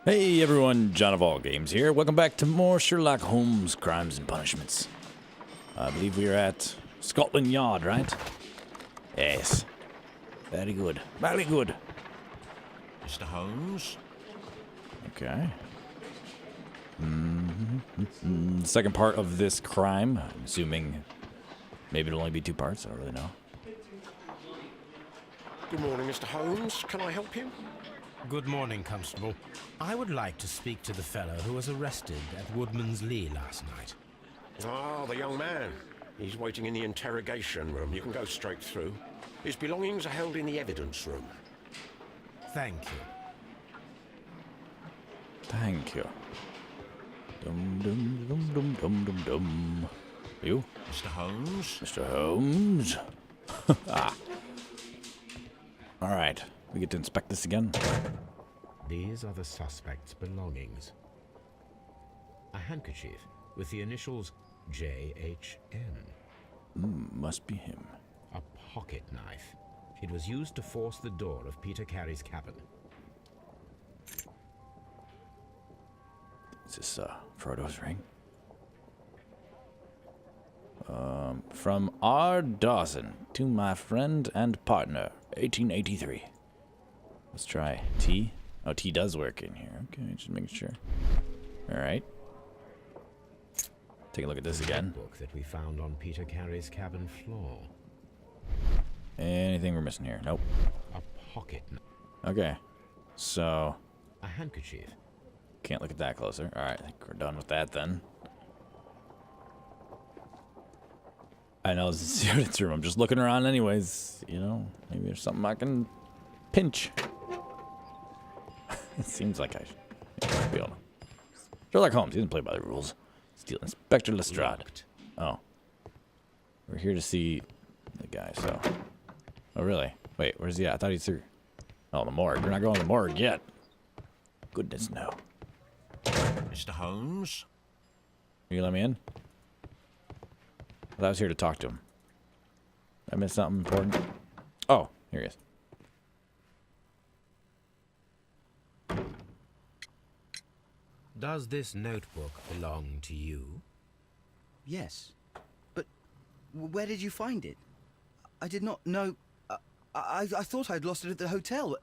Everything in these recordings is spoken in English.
Hey everyone, John of All Games here. Welcome back to more Sherlock Holmes Crimes and Punishments. I believe we are at Scotland Yard, right? Yes. Very good. Very good. Mr. Holmes? Okay. Second part of this crime. I'm assuming maybe it'll only be 2 parts. I don't really know. Good morning, Mr. Holmes. Can I help you? Good morning, Constable. I would like to speak to the fellow who was arrested at Woodman's Lee last night. Ah, the young man. He's waiting in the interrogation room. You can go straight through. His belongings are held in the evidence room. Thank you. Thank you. Dum dum dum dum dum dum dum. You? Mr. Holmes? Mr. Holmes? Ah. Alright. We get to inspect this again. These are the suspect's belongings. A handkerchief with the initials J.H.N. Must be him. A pocket knife. It was used to force the door of Peter Carey's cabin. Is this Frodo's ring? From R. Dawson to my friend and partner, 1883. Let's try T. Oh, T does work in here. Okay, just making sure. All right. Take a look at this again. Book that we found on Peter Carey's cabin floor. Anything we're missing here? Nope. A pocket knife. Okay. So, A handkerchief. can't look at that closer. All right, I think we're done with that then. I know this is the evidence room. I'm just looking around anyways. You know, maybe there's something I can pinch. It seems like I should be able to. Sherlock Holmes, he doesn't play by the rules. Steal Inspector Lestrade. Oh. We're here to see the guy, so. Oh, really? Wait, where's he at? I thought he's through. Oh, the morgue. We're not going to the morgue yet. Goodness, no. Mr. Holmes? Will you let me in? I thought I was here to talk to him. Did I miss something important? Oh, here he is. Does this notebook belong to you? Yes. But where did you find it? I did not know. I thought I'd lost it at the hotel.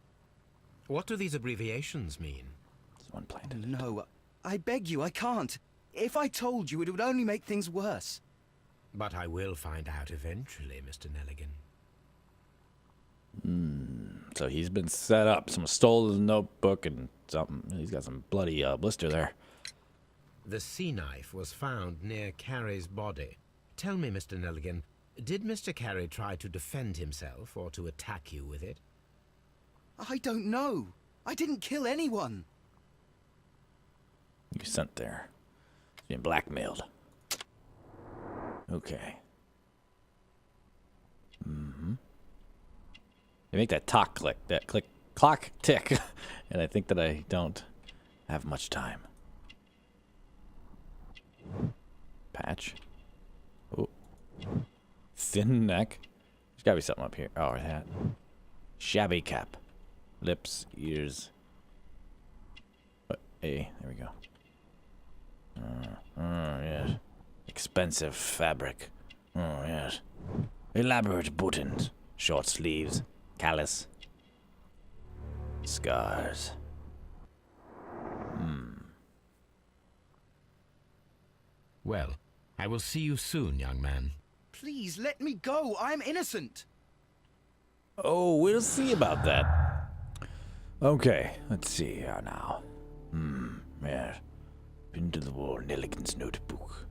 What do these abbreviations mean? There's one planted. No, I beg you, I can't. If I told you, it would only make things worse. But I will find out eventually, Mr. Nelligan. So he's been set up. Someone stole his notebook and something. He's got some bloody blister there. The sea knife was found near Carey's body. Tell me, Mr. Nelligan, did Mr. Carey try to defend himself or to attack you with it? I don't know. I didn't kill anyone. You sent there. He's being blackmailed. Okay. They make that talk click, that click, clock tick, and I think that I don't have much time. Patch. Oh. Thin neck. There's gotta be something up here. Oh, hat. Shabby cap. Lips, ears. Hey, there we go. Yes. Expensive fabric. Oh, yes. Elaborate buttons. Short sleeves. Callus. Scars. Well, I will see you soon, young man. Please, let me go. I'm innocent. Oh, we'll see about that. Okay, let's see here now. Yeah. Pin to the wall, Nelligan's notebook.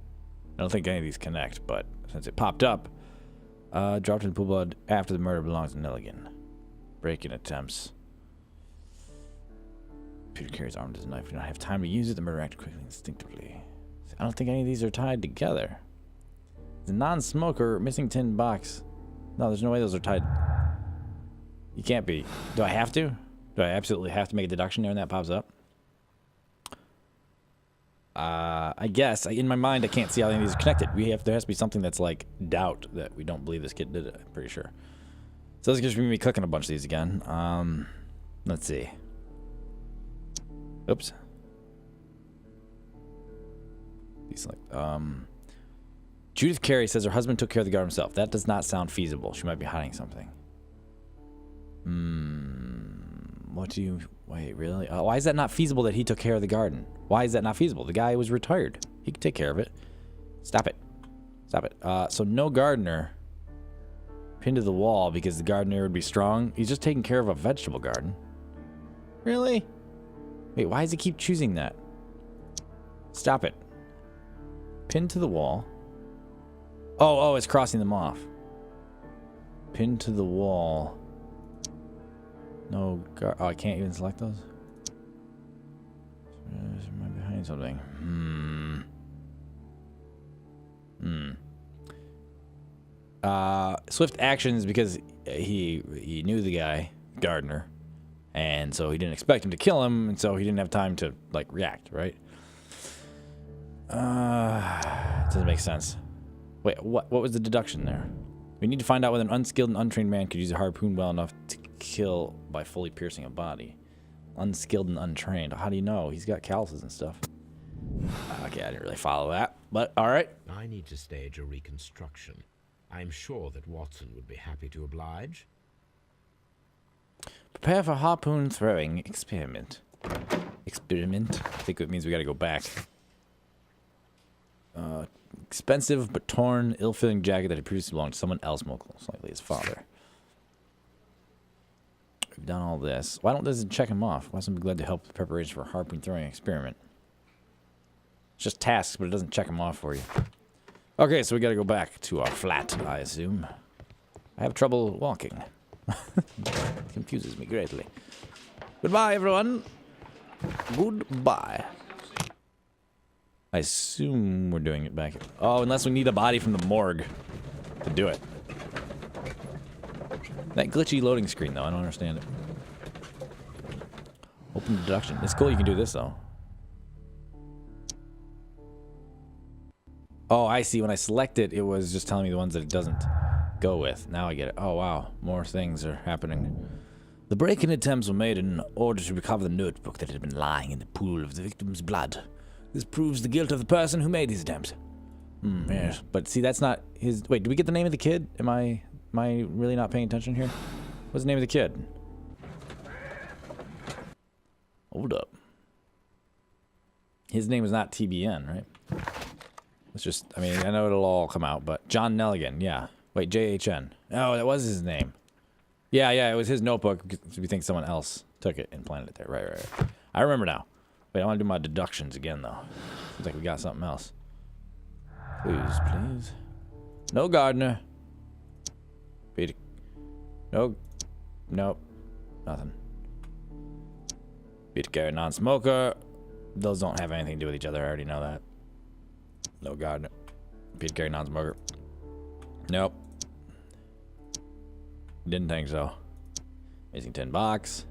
I don't think any of these connect, but since it popped up, dropped in pool blood after the murder belongs to Nelligan. Break-in attempts. Peter Carey's armed with his knife. We don't have time to use it. The murder acted quickly and instinctively. I don't think any of these are tied together. The non-smoker, missing tin box. No, there's no way those are tied. You can't be. Do I have to? Do I absolutely have to make a deduction there and that pops up? I guess. In my mind, I can't see how any of these are connected. There has to be something that's like doubt that we don't believe this kid did it. I'm pretty sure. So this gives me clicking a bunch of these again. Let's see. Oops. Judith Carey says her husband took care of the garden himself. That does not sound feasible. She might be hiding something. What do you... Wait, really? Why is that not feasible that he took care of the garden? Why is that not feasible? The guy was retired. He could take care of it. Stop it. Stop it. So no gardener pinned to the wall because the gardener would be strong. He's just taking care of a vegetable garden. Really? Wait, why does he keep choosing that? Stop it. Pinned to the wall. Oh, it's crossing them off. Pinned to the wall. No, oh, I can't even select those? Am I behind something? Swift actions because he knew the guy, Gardner, and so he didn't expect him to kill him, and so he didn't have time to, like, react, right? Doesn't make sense. Wait, what was the deduction there? We need to find out whether an unskilled and untrained man could use a harpoon well enough to kill by fully piercing a body. Unskilled and untrained. How do you know? He's got calluses and stuff. Okay, I didn't really follow that, but all right. I need to stage a reconstruction. I'm sure that Watson would be happy to oblige. Prepare for harpoon throwing experiment. Experiment? I think it means we gotta go back. Expensive but torn, ill-fitting jacket that had previously belonged to someone else, most likely his father. We've done all this. Why don't this check him off? Watson would be glad to help with preparation for a harpoon throwing experiment. It's just tasks, but it doesn't check them off for you. Okay, so we gotta go back to our flat, I assume. I have trouble walking. Confuses me greatly. Goodbye, everyone. Goodbye. I assume we're doing it back. Oh, unless we need a body from the morgue to do it. That glitchy loading screen, though, I don't understand it. Open deduction. It's cool you can do this, though. Oh, I see. When I select it, it was just telling me the ones that it doesn't go with. Now I get it. Oh, wow. More things are happening. The break-in attempts were made in order to recover the notebook that had been lying in the pool of the victim's blood. This proves the guilt of the person who made these attempts. Yes. But see, that's not his... Wait, did we get the name of the kid? Am I really not paying attention here? What's the name of the kid? Hold up. His name is not TBN, right? It's just... I mean, I know it'll all come out, but... John Nelligan, yeah. Wait, JHN. Oh, that was his name. Yeah, it was his notebook. We think someone else took it and planted it there. Right. I remember now. Wait, I want to do my deductions again, though. Seems like we got something else. Please. No gardener. Peter. No. Nope. Nothing. Peter Carey, non-smoker. Those don't have anything to do with each other. I already know that. No gardener. Peter Carey, non-smoker. Nope. Didn't think so. Missing 10 box.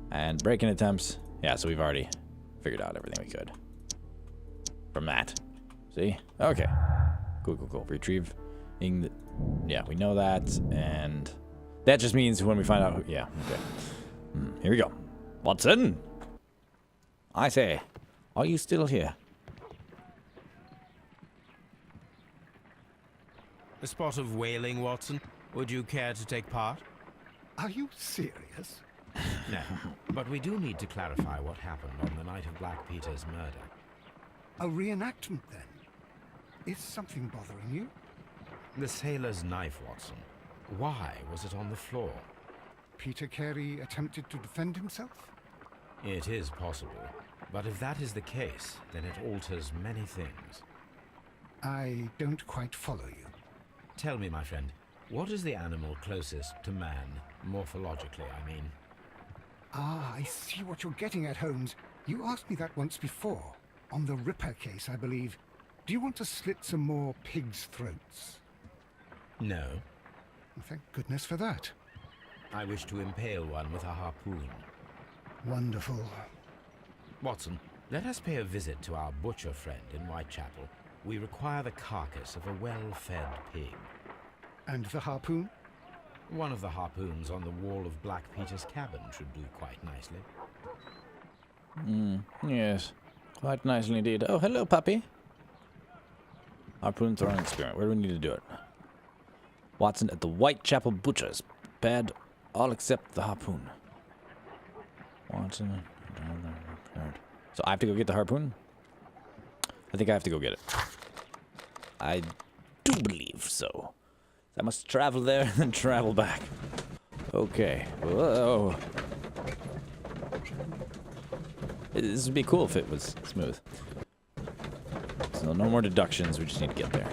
And break-in attempts. Yeah, so we've already figured out everything we could from that. See? Okay. Cool. Retrieving the... Yeah, we know that, and that just means when we find out who... Yeah, okay. Here we go. Watson! I say, are you still here? A spot of whaling, Watson. Would you care to take part? Are you serious? No, but we do need to clarify what happened on the night of Black Peter's murder. A reenactment, then? Is something bothering you? The sailor's knife, Watson. Why was it on the floor? Peter Carey attempted to defend himself? It is possible, but if that is the case, then it alters many things. I don't quite follow you. Tell me, my friend, what is the animal closest to man, morphologically, I mean? Ah, I see what you're getting at, Holmes. You asked me that once before. On the Ripper case, I believe. Do you want to slit some more pigs' throats? No. Thank goodness for that. I wish to impale one with a harpoon. Wonderful. Watson, let us pay a visit to our butcher friend in Whitechapel. We require the carcass of a well-fed pig. And the harpoon? One of the harpoons on the wall of Black Peter's cabin should do quite nicely. Yes. Quite nicely indeed. Oh, hello, puppy. Harpoon throwing experiment. Where do we need to do it? Watson at the Whitechapel Butcher's. Bad all except the harpoon. Watson. So I have to go get the harpoon? I think I have to go get it. I do believe so. I must travel there and then travel back. Okay. Whoa. This would be cool if it was smooth. So no more deductions. We just need to get there.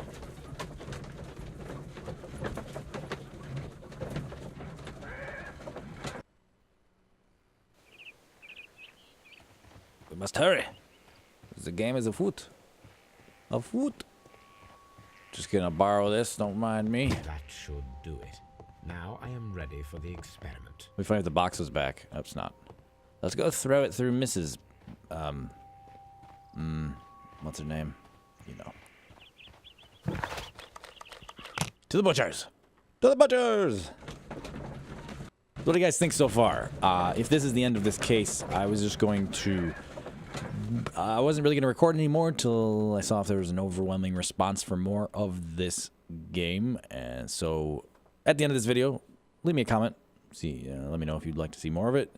We must hurry. The game is afoot. Afoot. Just gonna borrow this, don't mind me. That should do it. Now I am ready for the experiment. We find if the box was back. Oh, it's not. Let's go throw it through Mrs. What's her name? You know. To the butchers! To the butchers! What do you guys think so far? If this is the end of this case, I was just going to... I wasn't really going to record anymore until I saw if there was an overwhelming response for more of this game. And so, at the end of this video, leave me a comment. Let me know if you'd like to see more of it.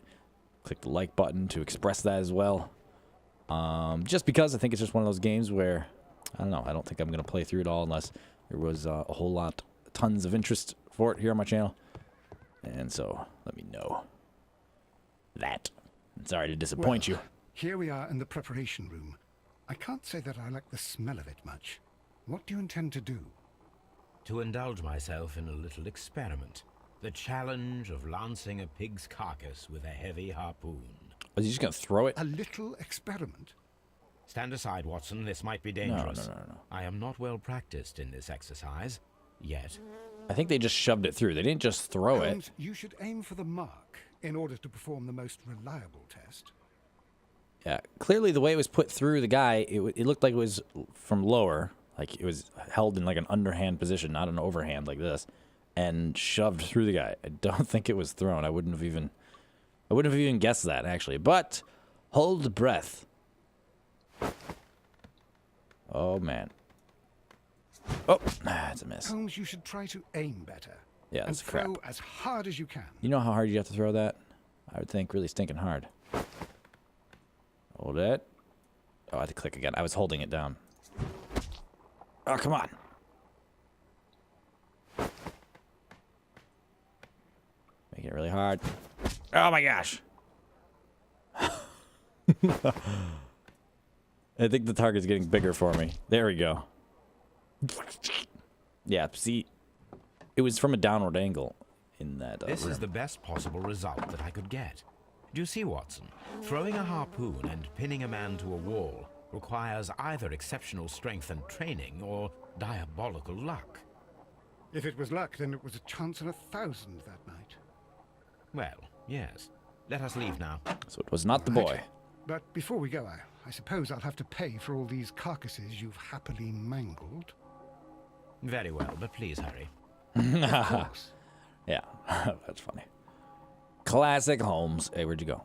Click the like button to express that as well. Just because I think it's just one of those games where, I don't know, I don't think I'm going to play through it all unless there was a whole lot, tons of interest for it here on my channel. And so, let me know that. I'm sorry to disappoint you. Here we are in the preparation room. I can't say that I like the smell of it much. What do you intend to do? To indulge myself in a little experiment. The challenge of lancing a pig's carcass with a heavy harpoon. Was he just going to throw it? A little experiment? Stand aside, Watson. This might be dangerous. No. I am not well practiced in this exercise. Yet. I think they just shoved it through. They didn't just throw it. Holmes, you should aim for the mark in order to perform the most reliable test. Yeah, clearly the way it was put through the guy, it looked like it was from lower. Like it was held in like an underhand position, not an overhand like this. And shoved through the guy. I don't think it was thrown. I wouldn't have even guessed that, actually. But, hold the breath. Oh, man. Oh, it's a miss. Holmes, you should try to aim better. Yeah, and that's crap. throw as hard as you can. You know how hard you have to throw that? I would think really stinking hard. Hold it. Oh, I had to click again. I was holding it down. Oh, come on. Make it really hard. Oh my gosh. I think the target's getting bigger for me. There we go. Yeah, see, it was from a downward angle in that This room. is the best possible result that I could get. Do you see, Watson? Throwing a harpoon and pinning a man to a wall requires either exceptional strength and training or diabolical luck. If it was luck, then it was a chance in 1,000 that night. Well, yes. Let us leave now. So it was not the boy. But before we go, I suppose I'll have to pay for all these carcasses you've happily mangled. Very well, but please hurry. Of course. Yeah, that's funny. Classic Holmes. Hey, where'd you go?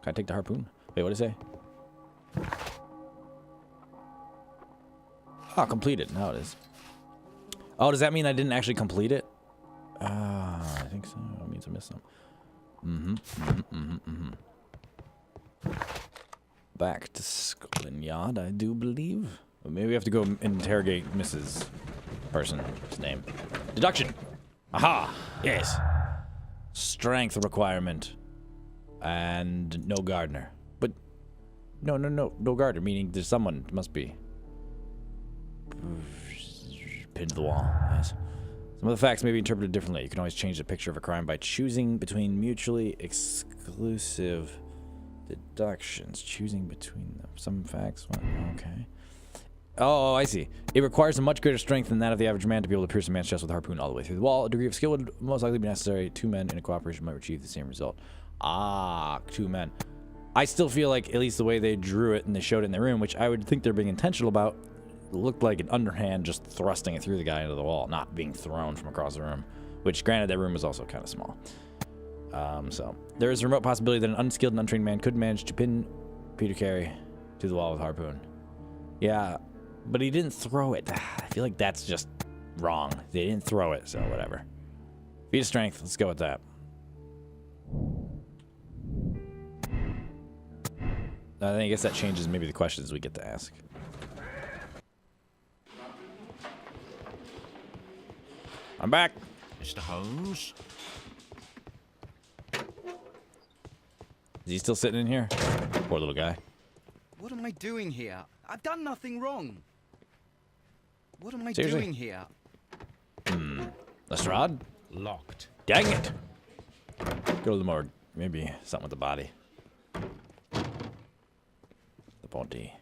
Can I take the harpoon? Wait, what did it say? Oh, completed. Now it is. Oh, does that mean I didn't actually complete it? I think so. That means I missed some. Back to Scotland Yard, I do believe. But maybe we have to go interrogate Mrs. Person's name. Deduction. Aha. Yes. Strength requirement. And no gardener. But no gardener, meaning there's someone. It must be. Pinned to the wall. Yes. Some of the facts may be interpreted differently. You can always change the picture of a crime by choosing between mutually exclusive deductions. Choosing between them. Some facts. Okay. Oh, I see. It requires a much greater strength than that of the average man to be able to pierce a man's chest with a harpoon all the way through the wall. A degree of skill would most likely be necessary. Two men in a cooperation might achieve the same result. Ah, two men. I still feel like, at least the way they drew it and they showed it in the room, which I would think they're being intentional about, looked like an underhand just thrusting it through the guy into the wall, not being thrown from across the room. Which, granted, that room was also kind of small. So there is a remote possibility that an unskilled and untrained man could manage to pin Peter Carey to the wall with Harpoon. Yeah, but he didn't throw it. I feel like that's just wrong. They didn't throw it, so whatever. Feat of strength. Let's go with that. I guess that changes maybe the questions we get to ask. I'm back. Mr. Holmes? Is he still sitting in here? Poor little guy. What am I doing here? I've done nothing wrong. What am I Seriously? doing here? Lestrade? Locked. Dang it! Go to the morgue. Maybe something with the body. The body.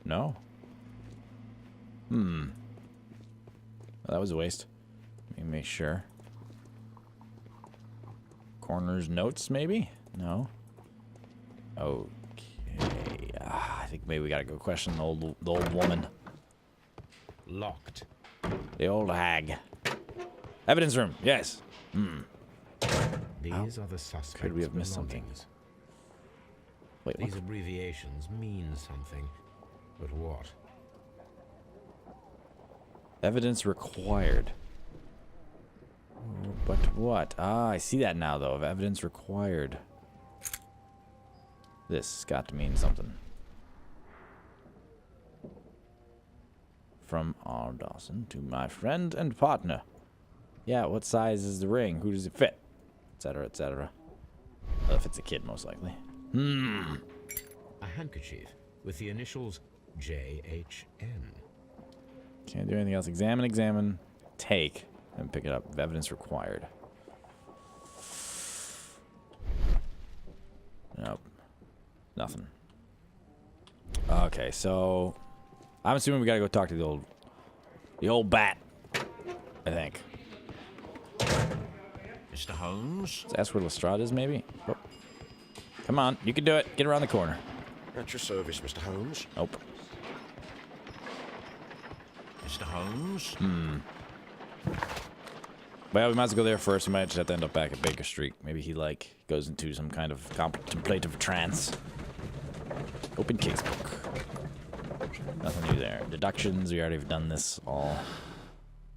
No? Well, that was a waste. Let me make sure. Coroner's notes, maybe? No. Okay. I think maybe we gotta go question the old woman. Locked. The old hag. Evidence room. Yes. These are the suspects' Could we have missed something? belongings. Wait, what? These abbreviations mean something. But what? Evidence required. But what? Ah, I see that now, though. Of evidence required. This has got to mean something. From R. Dawson to my friend and partner. Yeah, what size is the ring? Who does it fit? Etc., etc. Well, if it's a kid, most likely. A handkerchief with the initials JHN. Can't do anything else. Examine, take, and pick it up. Evidence required. Nope. Nothing. Okay, so I'm assuming we gotta go talk to the old bat. I think. Mr. Holmes? Let's ask where Lestrade is, maybe. Oh. Come on, you can do it. Get around the corner. At your service, Mr. Holmes. Nope. Mr. Holmes? Well, we might as well go there first. We might just have to end up back at Baker Street. Maybe he, like, goes into some kind of contemplative trance. Open casebook. Nothing new there. Deductions, we already have done this all.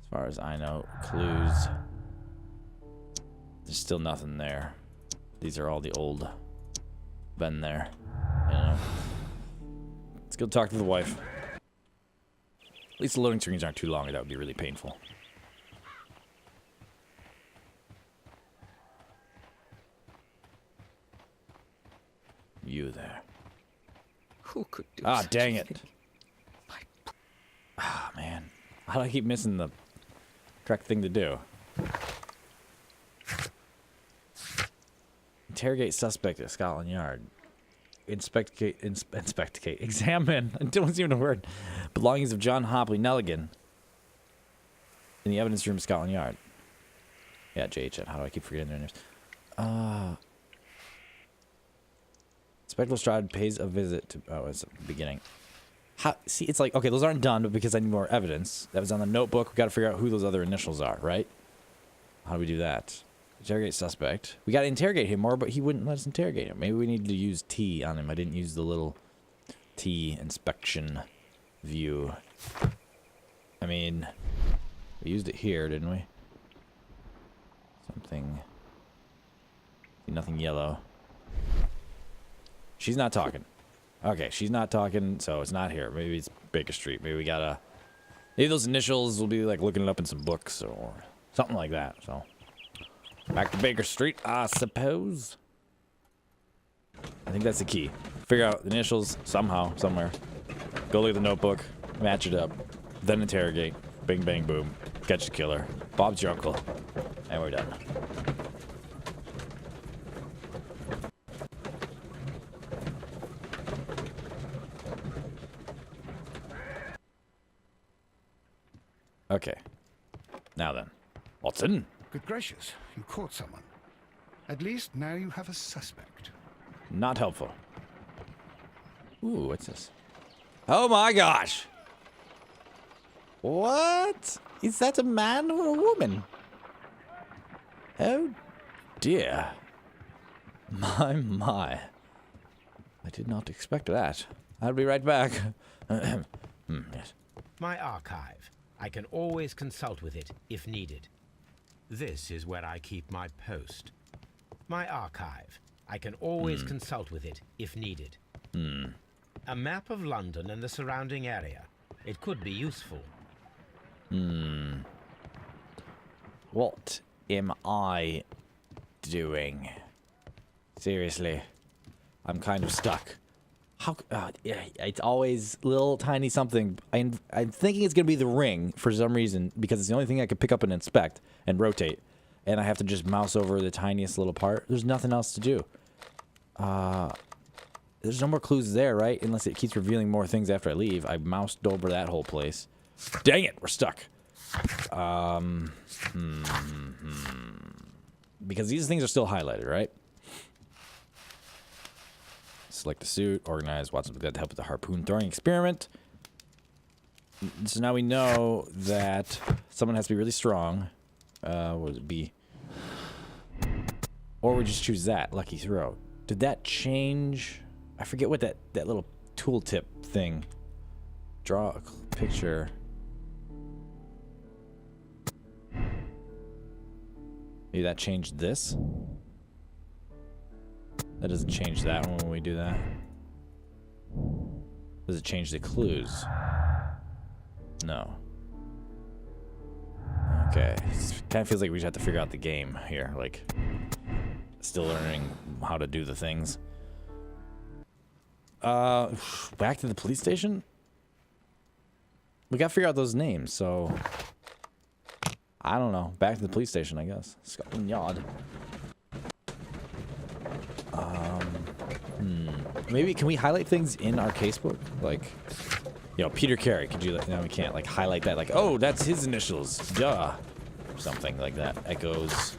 As far as I know. Clues. There's still nothing there. These are all the old. Been there. You know. Let's go talk to the wife. At least the loading screens aren't too long, or that would be really painful. You there. Who could do Ah, such dang a it. thing? Ah, man. How do I keep missing the correct thing to do? Interrogate suspect at Scotland Yard. Inspecticate. Examine. It wasn't even a word. Belongings of John Hopley Nelligan. In the evidence room of Scotland Yard. Yeah, JHN. How do I keep forgetting their names? Inspector Lestrade pays a visit to... Oh, it's the beginning. See, it's like... Okay, those aren't done, but because I need more evidence. That was on the notebook. We got to figure out who those other initials are, right? How do we do that? Interrogate suspect. We got to interrogate him more, but he wouldn't let us interrogate him. Maybe we need to use T on him. I didn't use the little T inspection view. I mean, we used it here, didn't we? Something. Nothing yellow. She's not talking. Okay, she's not talking, so it's not here. Maybe it's Baker Street. Maybe we gotta... Maybe those initials will be like looking it up in some books or something like that, so... Back to Baker Street, I suppose. I think that's the key. Figure out the initials somehow, somewhere. Go look at the notebook, match it up, then interrogate. Bing, bang, boom. Catch the killer. Bob's your uncle. And we're done. Okay. Now then. Watson? Good gracious, you caught someone. At least now you have a suspect. Not helpful. Ooh, what's this? Oh my gosh! What? Is that a man or a woman? Oh, dear. My. I did not expect that. I'll be right back. Yes. My archive. I can always consult with it if needed. This is where I keep my post. My archive. I can always consult with it if needed. A map of London and the surrounding area. It could be useful. What am I doing? Seriously, I'm kind of stuck. How? Yeah, it's always little tiny something. I'm thinking it's gonna be the ring for some reason because it's the only thing I can pick up and inspect and rotate, and I have to just mouse over the tiniest little part. There's nothing else to do. There's no more clues there, right? Unless it keeps revealing more things after I leave. I moused over that whole place. Dang it, we're stuck. Because these things are still highlighted, right? Select the suit, organize, Watson's glad to help with the harpoon throwing experiment. So now we know that someone has to be really strong. What would it be? Or we just choose that, lucky throw. Did that change? I forget what that little tooltip thing. Draw a picture. Maybe that changed this? That doesn't change that one when we do that. Does it change the clues? No. Okay. It kind of feels like we just have to figure out the game here. Like, still learning how to do the things. Back to the police station? We gotta figure out those names, so... I don't know. Back to the police station, I guess. Scotland Yard. Maybe, can we highlight things in our casebook? Like, you know, Peter Carey, could you, no, we can't, like, highlight that, like, oh, that's his initials, duh. Or something like that. Echoes,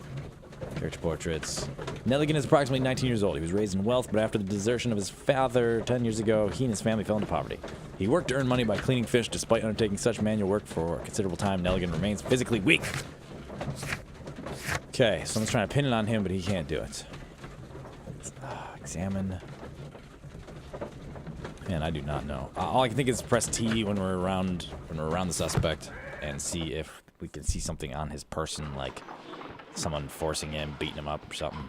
church portraits. Nelligan is approximately 19 years old. He was raised in wealth, but after the desertion of his father 10 years ago, he and his family fell into poverty. He worked to earn money by cleaning fish. Despite undertaking such manual work for a considerable time, Nelligan remains physically weak. Okay, someone's trying to pin it on him, but he can't do it. Examine. Man, I do not know. All I can think is press T when we're around the suspect and see if we can see something on his person, like someone forcing him, beating him up or something.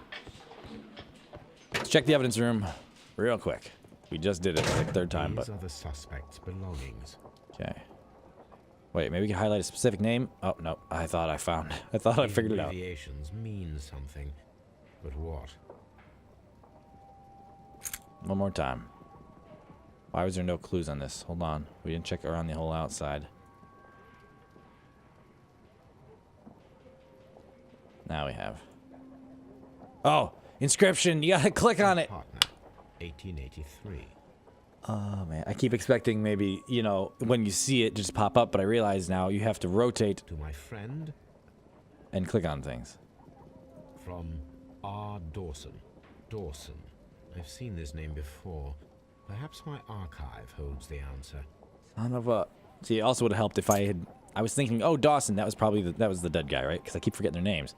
Let's check the evidence room real quick. We just did it like the third time, but... These are the suspect's belongings. Okay. Wait, maybe we can highlight a specific name? Oh, no. I thought I figured it out. Abbreviations mean something, but what? One more time. Why was there no clues on this? Hold on. We didn't check around the whole outside. Now we have. Oh! Inscription! You gotta click on it! Partner, 1883. Oh, man. I keep expecting maybe, you know, when you see it just pop up, but I realize now you have to rotate To my friend and click on things. from R. Dawson. Dawson. I've seen this name before. Perhaps my archive holds the answer. Son of a... See, it also would have helped if I had... I was thinking, oh, Dawson, that was probably that was the dead guy, right? Because I keep forgetting their names.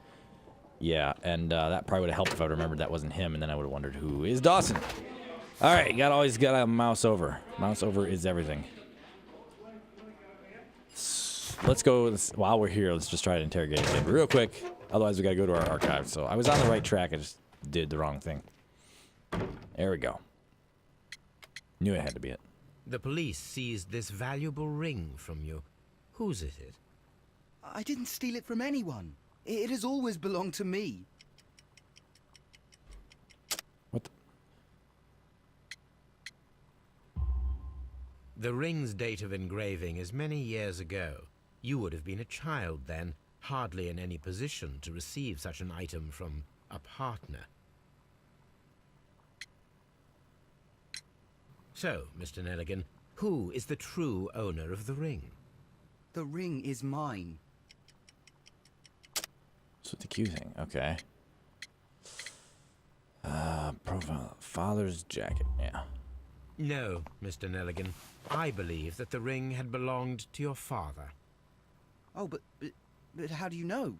Yeah, and that probably would have helped if I remembered that wasn't him, and then I would have wondered who is Dawson. All right, always gotta mouse over. Mouse over is everything. Let's go, while we're here, let's just try to interrogate it real quick. Otherwise, we gotta go to our archive. So I was on the right track, I just did the wrong thing. There we go. Knew it had to be it. The police seized this valuable ring from you. Whose is it? I didn't steal it from anyone. It has always belonged to me. What the? The ring's date of engraving is many years ago. You would have been a child then, hardly in any position to receive such an item from a partner. So, Mr. Nelligan, who is the true owner of the ring? The ring is mine. That's what the accusing. Okay. Profile. Father's jacket. Yeah. No, Mr. Nelligan. I believe that the ring had belonged to your father. Oh, but how do you know?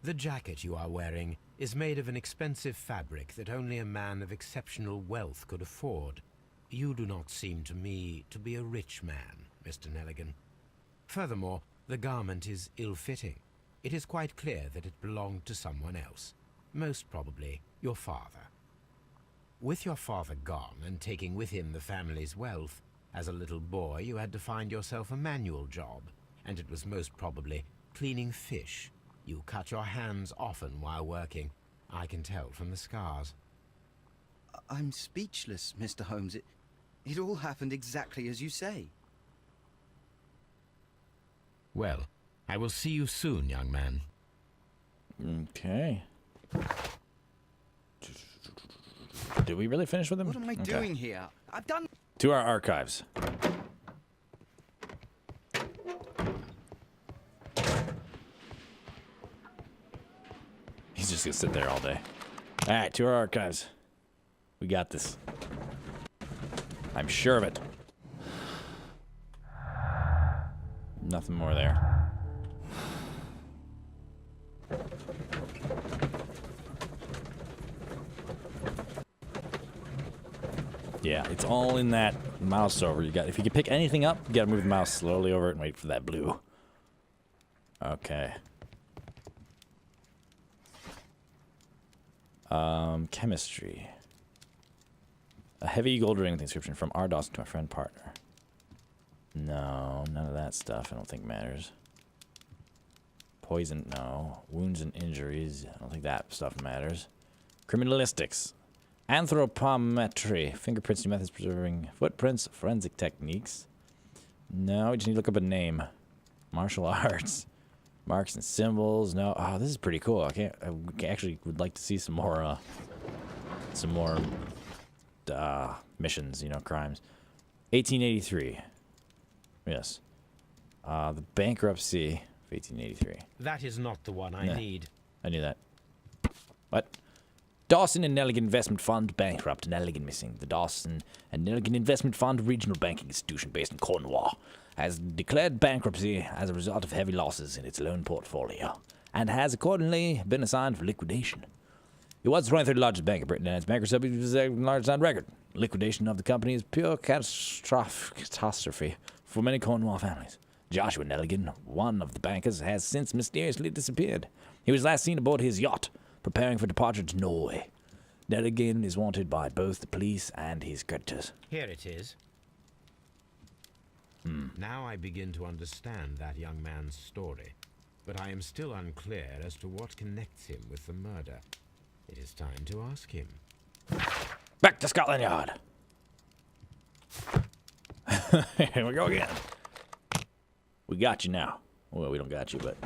The jacket you are wearing is made of an expensive fabric that only a man of exceptional wealth could afford. You do not seem to me to be a rich man, Mr. Nelligan. Furthermore, the garment is ill-fitting. It is quite clear that it belonged to someone else, most probably your father. With your father gone and taking with him the family's wealth, as a little boy you had to find yourself a manual job, and it was most probably cleaning fish. You cut your hands often while working. I can tell from the scars. I'm speechless, Mr. Holmes. It all happened exactly as you say. Well, I will see you soon, young man. Okay. Did we really finish with him? What am I doing here? I've done... To our archives. He's just gonna sit there all day. Alright, to our archives. We got this. I'm sure of it. Nothing more there. Yeah, it's all in that mouse over. You got, if you can pick anything up, you gotta move the mouse slowly over it and wait for that blue. Okay. Chemistry. A heavy gold ring with the inscription from R. Dawson to my friend partner. No, none of that stuff I don't think matters. Poison, no. Wounds and injuries, I don't think that stuff matters. Criminalistics. Anthropometry. Fingerprints, new methods preserving footprints, forensic techniques. No, we just need to look up a name. Martial arts. Marks and symbols. No. Oh, this is pretty cool. I actually would like to see some more missions, you know, crimes. 1883. Yes. The bankruptcy of 1883. That is not the one I need. I knew that. What? Dawson and Nelligan Investment Fund bankrupt. Nelligan missing. The Dawson and Nelligan Investment Fund, regional banking institution based in Cornwall, has declared bankruptcy as a result of heavy losses in its loan portfolio, and has accordingly been assigned for liquidation. It was the 23rd largest bank in Britain, and its bankruptcy was the largest on record. Liquidation of the company is pure catastrophe for many Cornwall families. Joshua Nelligan, one of the bankers, has since mysteriously disappeared. He was last seen aboard his yacht, preparing for departure to Norway. Nelligan is wanted by both the police and his creditors. Here it is. Now I begin to understand that young man's story, but I am still unclear as to what connects him with the murder. It is time to ask him. Back to Scotland Yard. Here we go again. We got you now. Well, we don't got you, but...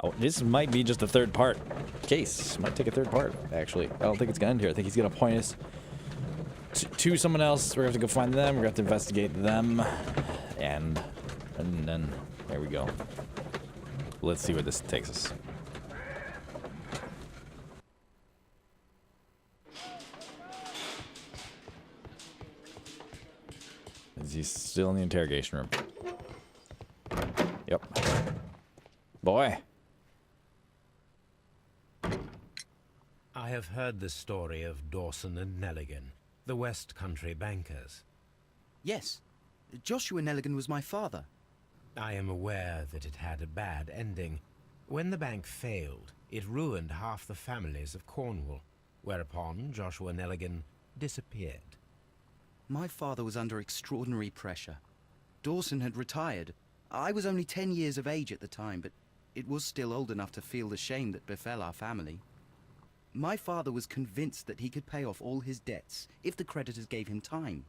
Oh, this might be just the third part case. Might take a third part, actually. I don't think it's gonna end here. I think he's gonna point us to someone else. We're gonna have to go find them. We're gonna have to investigate them. And then, there we go. Let's see where this takes us. Is he still in the interrogation room? Yep. Boy. I have heard the story of Dawson and Nelligan, the West Country bankers. Yes. Joshua Nelligan was my father. I am aware that it had a bad ending. When the bank failed, it ruined half the families of Cornwall, whereupon Joshua Nelligan disappeared. My father was under extraordinary pressure. Dawson had retired. I was only 10 years of age at the time, but it was still old enough to feel the shame that befell our family. My father was convinced that he could pay off all his debts if the creditors gave him time.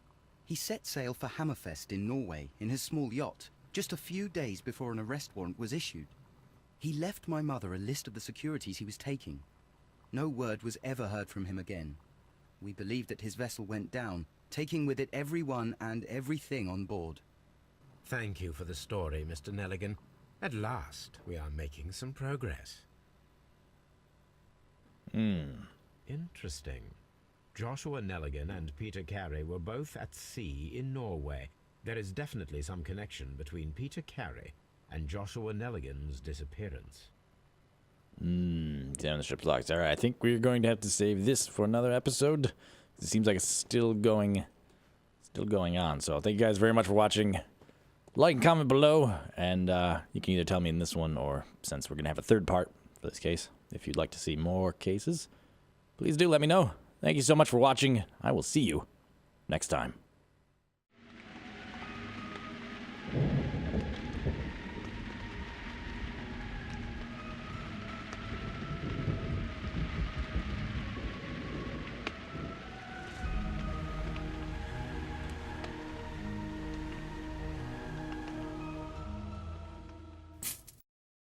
He set sail for Hammerfest in Norway in his small yacht, just a few days before an arrest warrant was issued. He left my mother a list of the securities he was taking. No word was ever heard from him again. We believe that his vessel went down, taking with it everyone and everything on board. Thank you for the story, Mr. Nelligan. At last, we are making some progress. Interesting. Joshua Nelligan and Peter Carey were both at sea in Norway. There is definitely some connection between Peter Carey and Joshua Nelligan's disappearance. Examine the ship's logs. Alright, I think we're going to have to save this for another episode. It seems like it's still going on. So thank you guys very much for watching. Like and comment below, and you can either tell me in this one, or since we're going to have a third part for this case, if you'd like to see more cases, please do let me know. Thank you so much for watching. I will see you next time.